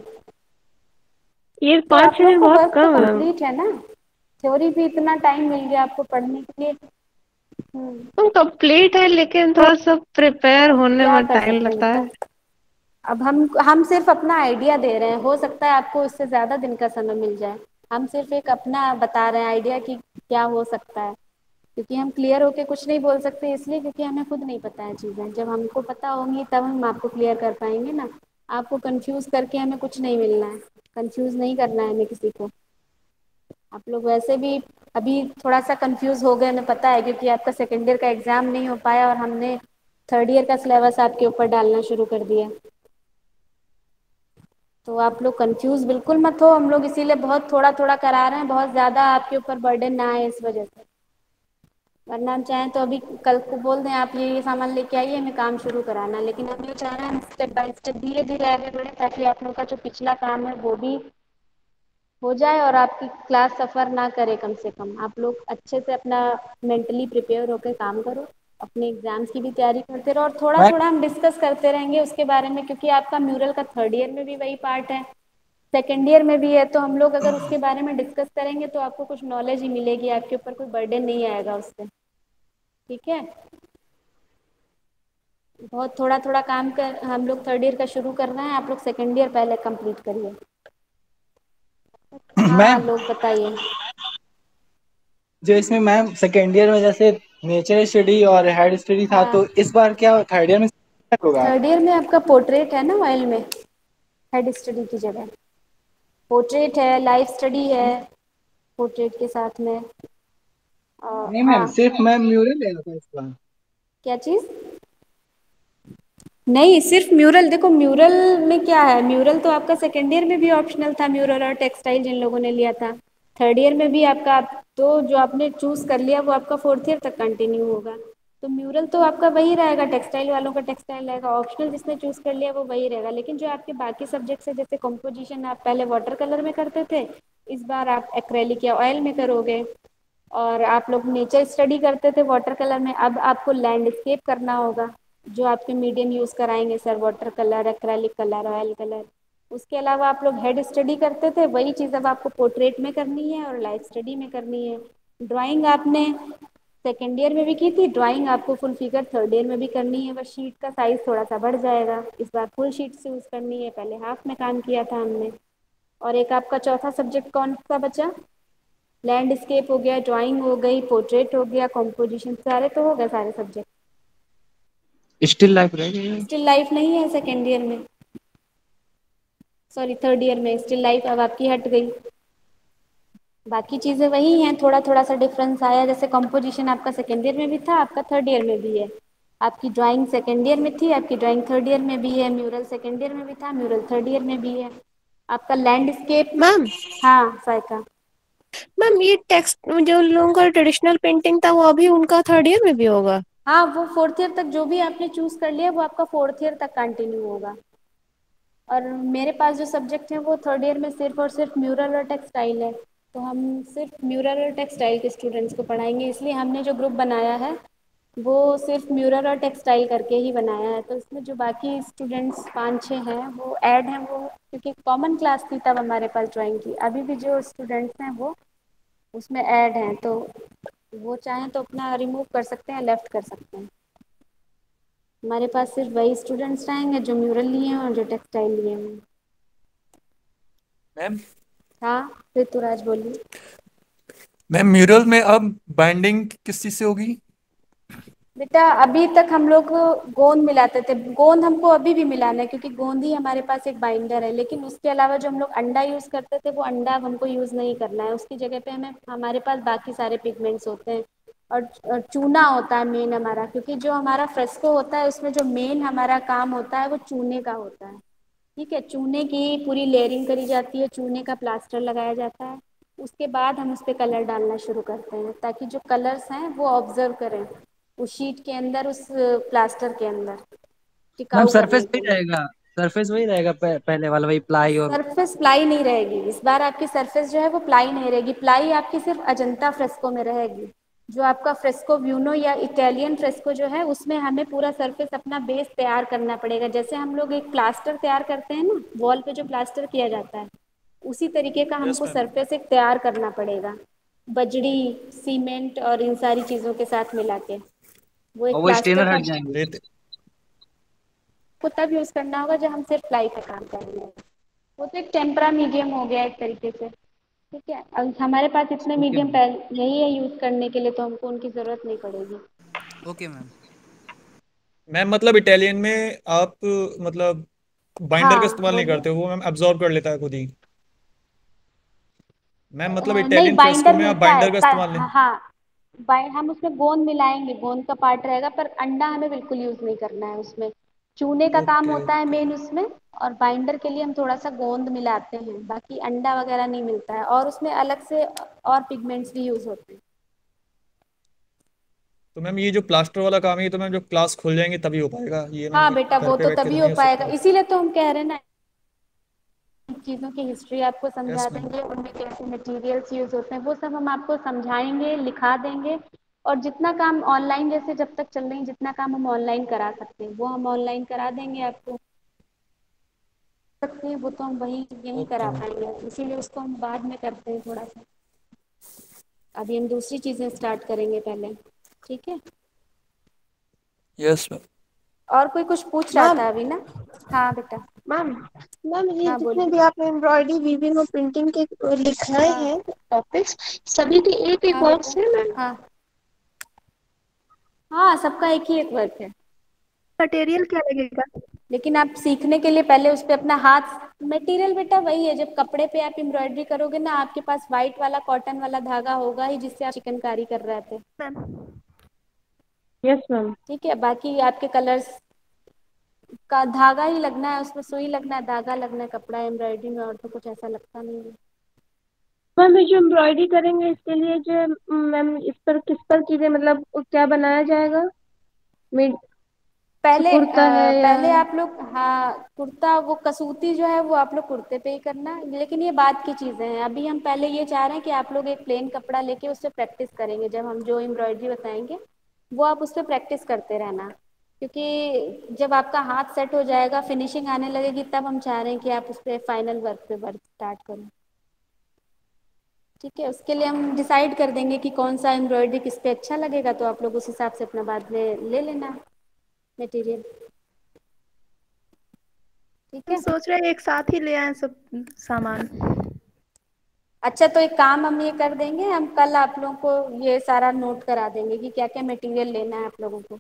ये तो पाँच आप छः लोग दिन को बहुत वर्क तो कम है। कंप्लीट है ना, थ्योरी भी इतना टाइम मिल गया आपको पढ़ने के लिए। तो कंप्लीट है लेकिन थोड़ा सा प्रिपेयर अब होने क्या में कर टाइम सकते हैं लगता बेटा, है। अब हम सिर्फ अपना आइडिया दे रहे हैं, हो सकता है आपको इससे ज़्यादा दिन का समय मिल जाए। हम सिर्फ एक अपना बता रहे हैं आइडिया कि क्या हो सकता है, क्योंकि हम क्लियर होके कुछ नहीं बोल सकते, इसलिए क्योंकि हमें खुद नहीं पता है चीज़ें। जब हमको पता होंगी तब हम आपको क्लियर कर पाएंगे ना। आपको कंफ्यूज करके हमें कुछ नहीं मिलना है, कंफ्यूज नहीं करना है हमें किसी को। आप लोग वैसे भी अभी थोड़ा सा कंफ्यूज हो गए, हमें पता है, क्योंकि आपका सेकेंड ईयर का एग्ज़ाम नहीं हो पाया और हमने थर्ड ईयर का सिलेबस आपके ऊपर डालना शुरू कर दिया। तो आप लोग कंफ्यूज बिल्कुल मत हो, हम लोग इसीलिए बहुत थोड़ा थोड़ा करा रहे हैं, बहुत ज़्यादा आपके ऊपर बर्डन ना आए इस वजह से। वरना हम चाहें तो अभी कल को बोल दें आप ये सामान लेके आइए, हमें काम शुरू कराना। लेकिन हम ये चाह रहे हैं स्टेप बाय स्टेप धीरे धीरे आगे बढ़े, ताकि आप लोग का जो पिछला काम है वो भी हो जाए और आपकी क्लास सफ़र ना करे। कम से कम आप लोग अच्छे से अपना मेंटली प्रिपेयर होकर काम करो, अपने एग्जाम्स की भी तैयारी करते रहो, और थोड़ा मैं थोड़ा हम डिस्कस करते रहेंगे उसके बारे में, क्योंकि आपका म्यूरल का थर्ड ईयर में भी वही पार्ट है, सेकेंड ईयर में भी है। तो हम लोग अगर उसके बारे में डिस्कस करेंगे तो आपको कुछ नॉलेज ही मिलेगी, आपके ऊपर कोई बर्डन नहीं आएगा उससे। ठीक है, बहुत थोड़ा थोड़ा काम कर, हम लोग थर्ड ईयर का शुरू कर रहे हैं, आप लोग सेकेंड ईयर पहले कंप्लीट करिए। हाँ मैम लोग बताइए। जो इसमें मैम सेकेंड ईयर में जैसे नेचर स्टडी और हेड स्टडी था, हाँ तो इस बार क्या थर्ड ईयर में होगा? थर्ड ईयर में आपका पोर्ट्रेट है ना ऑयल में, हेड स्टडी की जगह पोर्ट्रेट है, लाइफ स्टडी है पोर्ट्रेट के साथ में। नहीं मैम, हाँ, सिर्फ मैम म्यूरल लेना था इस बार। क्या चीज़? नहीं, सिर्फ म्यूरल। देखो म्यूरल में क्या है, म्यूरल तो आपका सेकेंड ईयर में भी ऑप्शनल था, म्यूरल और टेक्सटाइल जिन लोगों ने लिया था। थर्ड ईयर में भी आपका, तो जो आपने चूज़ कर लिया वो आपका फोर्थ ईयर तक कंटिन्यू होगा। तो म्यूरल तो आपका वही रहेगा, टेक्सटाइल वालों का टेक्सटाइल रहेगा, ऑप्शनल जिसने चूज़ कर लिया वो वही रहेगा। लेकिन जो आपके बाकी सब्जेक्ट्स है, जैसे कंपोजिशन आप पहले वाटर कलर में करते थे, इस बार आप एक्रेलिक या ऑयल में करोगे। और आप लोग नेचर स्टडी करते थे वाटर कलर में, अब आपको लैंडस्केप करना होगा, जो आपके मीडियम यूज़ कराएंगे sir, water colour, acrylic colour, oil colour. उसके अलावा आप लोग हेड स्टडी करते थे, वही चीज़ अब आपको पोर्ट्रेट में करनी है और लाइफ स्टडी में करनी है। ड्राइंग आपने सेकेंड ईयर में भी की थी, ड्राइंग आपको फुल फिगर थर्ड ईयर में भी करनी है, बस शीट का साइज़ थोड़ा सा बढ़ जाएगा, इस बार फुल शीट से यूज़ करनी है, पहले हाफ में काम किया था हमने। और एक आपका चौथा सब्जेक्ट कौन सा बचा? लैंडस्केप हो गया, ड्राइंग हो गई, पोर्ट्रेट हो गया, कॉम्पोजिशन, सारे तो हो गए सारे सब्जेक्ट। स्टिल लाइफ रह गई। स्टिल लाइफ नहीं है सेकेंड ईयर में, सॉरी थर्ड ईयर में, स्टिल लाइफ अब आपकी हट गई। बाकी चीज़ें वही हैं, थोड़ा थोड़ा सा डिफरेंस आया, जैसे कंपोजिशन आपका सेकेंड ईयर में भी था, आपका थर्ड ईयर में भी है। आपकी ड्राइंग सेकेंड ईयर में थी, आपकी ड्राइंग थर्ड ईयर में भी है। म्यूरल सेकेंड ईयर में भी था, म्यूरल थर्ड ईयर में भी है। आपका लैंडस्केप। मैम हाँ साइका। मैम ये टेक्स्ट जो लोगों का ट्रेडिशनल पेंटिंग था वो अभी उनका थर्ड ईयर में भी होगा? हाँ वो फोर्थ ईयर तक जो भी आपने चूज़ कर लिया वो आपका फोर्थ ईयर तक कंटिन्यू होगा। और मेरे पास जो सब्जेक्ट है वो थर्ड ईयर में सिर्फ और सिर्फ म्यूरल और टेक्सटाइल है। तो हम सिर्फ म्यूरल और टेक्सटाइल के स्टूडेंट्स को पढ़ाएंगे, इसलिए हमने जो ग्रुप बनाया है वो सिर्फ म्यूरल और टेक्सटाइल करके ही बनाया है। तो इसमें जो बाकी स्टूडेंट्स 5-6 हैं वो ऐड हैं, वो क्योंकि कॉमन क्लास थी तब हमारे पास ड्राइंग की। अभी भी जो स्टूडेंट्स हैं वो उसमें ऐड हैं, तो वो चाहें तो अपना रिमूव कर सकते हैं, लेफ्ट कर सकते हैं। हमारे पास सिर्फ वही स्टूडेंट्स रहेंगे जो म्यूरल लिए हैं और जो टेक्सटाइल लिए हैं। मैम हाँ ऋतुराज बोलिए। मैम म्यूरल में अब बाइंडिंग किस चीज से होगी? बेटा अभी तक हम लोग गोंद मिलाते थे, गोंद हमको अभी भी मिलाना है, क्योंकि गोंद ही हमारे पास एक बाइंडर है। लेकिन उसके अलावा जो हम लोग अंडा यूज़ करते थे वो अंडा अब हमको यूज़ नहीं करना है, उसकी जगह पे हमें, हमारे पास बाकी सारे पिगमेंट्स होते हैं। और चूना होता है मेन हमारा, क्योंकि जो हमारा फ्रेस्को होता है उसमें जो मेन हमारा काम होता है वो चूने का होता है। ठीक है, चूने की पूरी लेयरिंग करी जाती है, चूने का प्लास्टर लगाया जाता है। उसके बाद हम उस पर कलर डालना शुरू करते हैं ताकि जो कलर्स हैं वो ऑब्जर्व करें उस शीट के अंदर, उस प्लास्टर के अंदर, मैम टिकाऊ सरफेस करने वही के लिए। रहेगा, सरफेस वही रहेगा, पहले वाला वही प्लाई और। सरफेस प्लाई नहीं रहेगी इस बार, आपकी सरफेस जो है वो प्लाई नहीं रहेगी, प्लाई आपकी सिर्फ अजंता फ्रेस्को में रहेगी। जो आपका फ्रेस्को ब्यूनो या इटालियन फ्रेस्को जो है उसमें हमें पूरा सरफेस अपना बेस तैयार करना पड़ेगा। जैसे हम लोग एक प्लास्टर तैयार करते हैं ना, वॉल पे जो प्लास्टर किया जाता है, उसी तरीके का यस हमको मैम। सरफेस एक तैयार करना पड़ेगा, बजड़ी, सीमेंट और इन सारी चीज़ों के साथ मिला के। वो एक वो प्लास्टर स्टेनर का हट जाएंगे। रेत को तब यूज़ करना होगा जब हम सिर्फ प्लाई का काम करेंगे। वो तो एक टेम्परा मीडियम हो गया एक तरीके से। ठीक है, अब हमारे पास इतने ओके मीडियम मैम। यही है यूज़ करने के लिए, तो हमको उनकी ज़रूरत नहीं पड़ेगी। Okay ma'am. मैम, मतलब इटालियन में आप मतलब बाइंडर का हाँ इस्तेमाल नहीं बोलिए। करते हो, वो मैम अब्जॉर्ब कर लेता है खुद ही। मैम मतलब नहीं, इटालियन फ्रेस्को बाइंडर में आप मिलता है बाइंडर का इस्तेमाल नहीं। हाँ हाँ, हम उसमें गोंद मिलाएंगे, गोंद का पार्ट रहेगा, पर अंडा हमें बिल्कुल यूज़ नहीं करना है उसमें। चूने का काम ओके होता है ओके। मेन उसमें, और बाइंडर के लिए हम थोड़ा सा गोंद मिलाते हैं, बाकी अंडा वगैरह नहीं मिलता है, और उसमें अलग से और पिगमेंट्स भी यूज़ होते हैं। तो मैम ये जो प्लास्टर वाला काम है, ये तो मैम जब क्लास खुल जाएंगे तभी हो पाएगा, ये मैम हाँ बेटा, घर वो पे तो बैठ के तभी तो हो नहीं हो पाएगा, सकता। इसीलिए तो हम कह रहे हैं ना, चीज़ों की हिस्ट्री आपको यस समझा मैम। देंगे, उनमें कैसे मटेरियल्स यूज़ होते हैं वो सब हम आपको समझाएंगे, लिखा देंगे। और जितना काम ऑनलाइन, जैसे जब तक चल रही हैं जितना काम हम ऑनलाइन करा सकते हैं वो हम ऑनलाइन करा देंगे आपको। सकते हैं वो तो हम वहीं यहीं ओके करा मैम। पाएंगे, इसीलिए उसको हम बाद में करते हैं थोड़ा सा। अभी हम दूसरी चीज़ें स्टार्ट करेंगे पहले। ठीक है, यस मैम। और कोई कुछ पूछ रहा मैम था अभी ना? हाँ बेटा। मैम मैम ये हाँ जितने बोलिए। भी आपने एम्ब्रॉयडरी वीविंग और प्रिंटिंग के लिखाए हाँ हैं टॉपिक्स, सभी के एक एक हाँ बेटा। वर्क्स है मैम? हाँ हाँ, सबका एक ही एक वर्क है, मटेरियल क्या लगेगा? लेकिन आप सीखने के लिए पहले उस पर अपना हाथ, मटेरियल बेटा वही है, जब कपड़े पे आप एम्ब्रॉयडरी करोगे ना, आपके पास वाइट वाला कॉटन वाला धागा होगा ही जिससे आप चिकनकारी कर रहे थे। Ma'am yes ma'am. ठीक है, बाकी आपके कलर्स का धागा ही लगना है, उसमें सुई लगना है, धागा लगना है, कपड़ा एम्ब्रॉयडरी में और तो कुछ ऐसा लगता नहीं है। मैम ये जो एम्ब्रॉयडरी करेंगे इसके लिए जो मैम इस पर किस पर चीजें मतलब क्या बनाया जाएगा? मिड पहले कुर्ता है या? पहले आप लोग, हाँ कुर्ता, वो कसूती जो है वो आप लोग कुर्ते पे ही करना, लेकिन ये बाद की चीज़ें हैं। अभी हम पहले ये चाह रहे हैं कि आप लोग एक प्लेन कपड़ा लेके उससे प्रैक्टिस करेंगे, जब हम जो एम्ब्रॉयडरी बताएंगे वो आप उस पर प्रैक्टिस करते रहना, क्योंकि जब आपका हाथ सेट हो जाएगा, फिनिशिंग आने लगेगी, तब हम चाह रहे हैं कि आप उस पर फाइनल वर्क पे वर्क स्टार्ट करें। ठीक है, उसके लिए हम डिसाइड कर देंगे कि कौन सा एम्ब्रॉयडरी किस पे अच्छा लगेगा, तो आप लोग उस हिसाब से अपना बाद में ले लेना मटेरियल। ठीक हम है। सोच रहे हैं एक साथ ही ले आए सब सामान। अच्छा, तो एक काम हम ये कर देंगे, हम कल आप लोगों को ये सारा नोट करा देंगे कि क्या क्या मटेरियल लेना है आप लोगों को,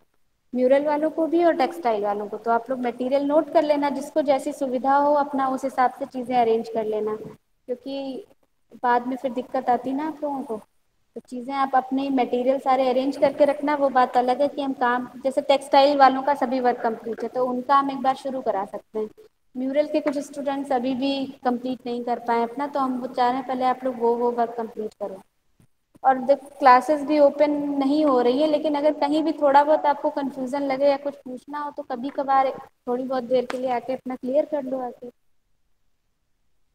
म्यूरल वालों को भी और टेक्सटाइल वालों को। तो आप लोग मटेरियल नोट कर लेना, जिसको जैसी सुविधा हो अपना उस हिसाब से चीज़ें अरेंज कर लेना, क्योंकि बाद में फिर दिक्कत आती ना आप लोगों को। तो चीज़ें आप अपने मटेरियल सारे अरेंज करके रखना। वो बात अलग है कि हम काम, जैसे टेक्सटाइल वालों का सभी वर्क कंप्लीट है तो उनका हम एक बार शुरू करा सकते हैं। म्यूरल के कुछ स्टूडेंट्स अभी भी कंप्लीट नहीं कर पाए अपना, तो हम वो चाह रहे हैं पहले आप लोग वो वर्क कंप्लीट करो। और देखो क्लासेस भी ओपन नहीं हो रही है, लेकिन अगर कहीं भी थोड़ा बहुत आपको कंफ्यूजन लगे या कुछ पूछना हो तो कभी कभार थोड़ी बहुत देर के लिए आके अपना क्लियर कर लो आके,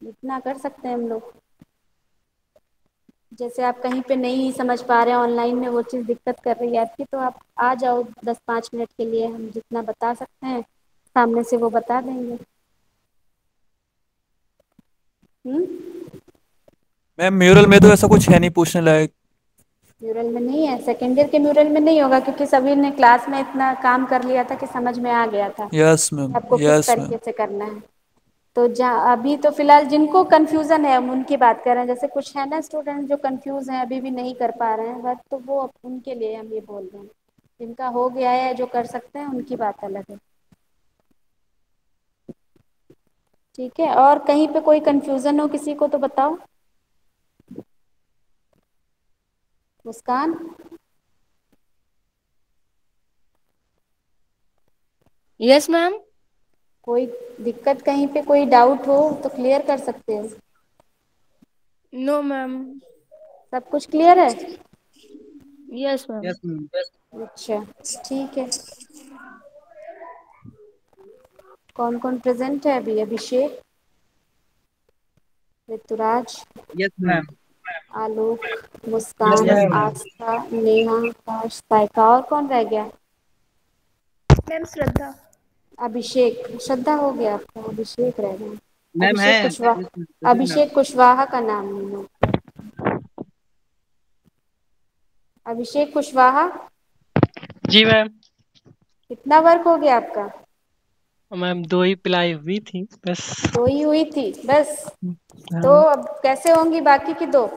इतना कर सकते हैं हम लोग। जैसे आप कहीं पे नहीं समझ पा रहे हैं ऑनलाइन में, वो चीज़ दिक्कत कर रही है आपकी, तो आप आ जाओ 10-5 मिनट के लिए, हम जितना बता सकते हैं सामने से वो बता देंगे। हम्म। मैम म्यूरल में तो ऐसा कुछ है नहीं पूछने लायक। म्यूरल में नहीं है, सेकेंड ईयर के म्यूरल में नहीं होगा, क्योंकि सभी ने क्लास में इतना काम कर लिया था कि समझ में आ गया था यस कि मैम। आपको किस यस मैम। तरीके से करना है। तो जहाँ अभी तो फिलहाल जिनको कंफ्यूजन है हम उनकी बात कर रहे हैं, जैसे कुछ है ना स्टूडेंट जो कंफ्यूज हैं अभी भी नहीं कर पा रहे हैं बट, तो वो उनके लिए हम ये बोल रहे हैं। जिनका हो गया है, जो कर सकते हैं, उनकी बात अलग है। ठीक है, और कहीं पे कोई कंफ्यूजन हो किसी को तो बताओ। मुस्कान। Yes ma'am. कोई दिक्कत कहीं पे कोई डाउट हो तो क्लियर कर सकते हो। No ma'am. सब कुछ क्लियर है। Yes ma'am. Yes ma'am. अच्छा ठीक है। कौन कौन प्रेजेंट है अभी? Abhishek, Rituraj, yes ma'am. Alok, yes Muskan, yes ma'am. Ma'am. Aastha, Neha, Akash, Saika, और कौन रह गया? मैम श्रद्धा। अभिषेक। श्रद्धा हो गया आपका, अभिषेक रह गया। मैम है। Abhishek yes Kushwaha. Ma'am, present ma'am. Abhishek Kushwaha का नाम नहीं लो। अभिषेक कुशवाहा, जी मैम। कितना वर्क हो गया आपका? मैम 2 ही पिलाई हुई थी बस। 2 ही हुई थी बस। तो हाँ अब कैसे होंगी बाकी की 2?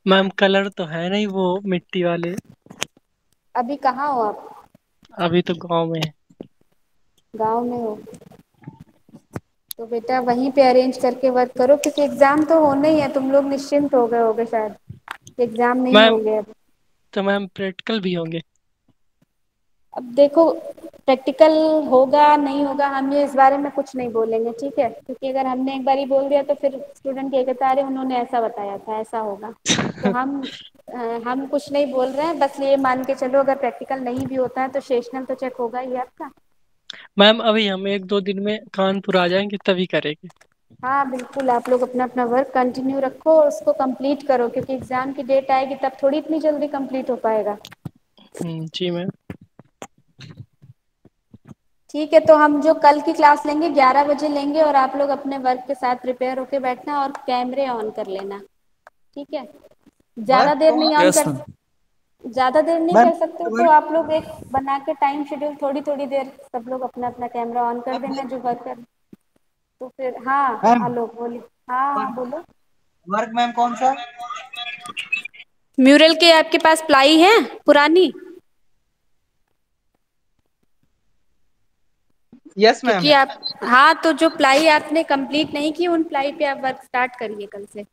मैम, कलर तो है नहीं वो मिट्टी वाले। अभी कहाँ हो आप? अभी तो गांव में है। गांव में हो? तो बेटा वहीं पे अरेंज करके वर्क करो, क्योंकि एग्जाम तो होने ही है। तुम लोग निश्चिंत हो गए होगे शायद, एग्जाम नहीं मैम होंगे अब। तो मैम प्रैक्टिकल भी होंगे? अब देखो, प्रैक्टिकल होगा नहीं होगा हम ये इस बारे में कुछ नहीं बोलेंगे, ठीक है? क्योंकि अगर हमने एक बार ही बोल दिया तो फिर स्टूडेंट ये कहता है उन्होंने ऐसा बताया था, ऐसा होगा। तो हम कुछ नहीं बोल रहे हैं, बस ये मान के चलो अगर प्रैक्टिकल नहीं भी होता है तो सेशनल तो चेक होगा ही आपका। मैम अभी हम 1-2 दिन में कानपुर आ जाएंगे तभी करेंगे। हाँ बिल्कुल, आप लोग अपना अपना वर्क कंटिन्यू रखो और उसको कंप्लीट करो, क्योंकि एग्जाम की डेट आएगी तब थोड़ी इतनी जल्दी कंप्लीट हो पाएगा। जी मैम। ठीक है, तो हम जो कल की क्लास लेंगे 11 बजे लेंगे, और आप लोग अपने वर्क के साथ प्रिपेयर होके बैठना और कैमरे ऑन कर लेना, ठीक है? ज़्यादा वर्क देर कौन? नहीं ऑन यस कर, मैम। ज़्यादा देर नहीं मैम कर सकते हो तो वर्क आप लोग एक बना के टाइम शेड्यूल थोड़ी थोड़ी देर सब लोग अपना अपना कैमरा ऑन कर देना जो वर्क कर। तो फिर हाँ मैम आलोक बोलिए। हाँ हाँ बोलो। वर्क मैम कौन सा? म्यूरल के आपके पास प्लाई है पुरानी? Yes ma'am. क्योंकि आप, हाँ तो जो प्लाई आपने कंप्लीट नहीं की उन प्लाई पे आप वर्क स्टार्ट करिए कल से,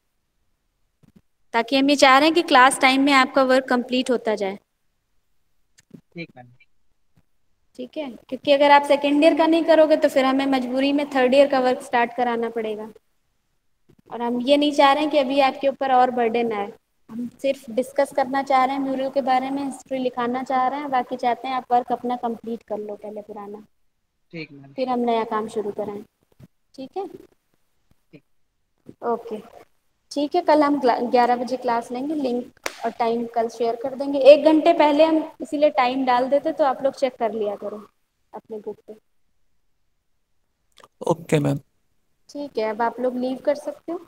ताकि हम ये चाह रहे हैं कि क्लास टाइम में आपका वर्क कंप्लीट होता जाए, ठीक मैम। ठीक है? क्योंकि अगर आप सेकेंड ईयर का नहीं करोगे तो फिर हमें मजबूरी में थर्ड ईयर का वर्क स्टार्ट कराना पड़ेगा, और हम ये नहीं चाह रहे हैं कि अभी आपके ऊपर और बर्डन आए। हम सिर्फ डिस्कस करना चाह रहे हैं म्यूरल के बारे में, हिस्ट्री लिखाना चाह रहे हैं, बाकी चाहते हैं आप वर्क अपना कंप्लीट कर लो पहले पुराना, ठीक मैम। फिर हम नया काम शुरू कराएं, ठीक है? ठीक। ओके ठीक है, कल हम 11 बजे क्लास लेंगे। लिंक और टाइम कल शेयर कर देंगे, 1 घंटे पहले हम इसीलिए टाइम डाल देते, तो आप लोग चेक कर लिया करो अपने ग्रुप पे। Okay ma'am. ठीक है, अब आप लोग लीव कर सकते हो।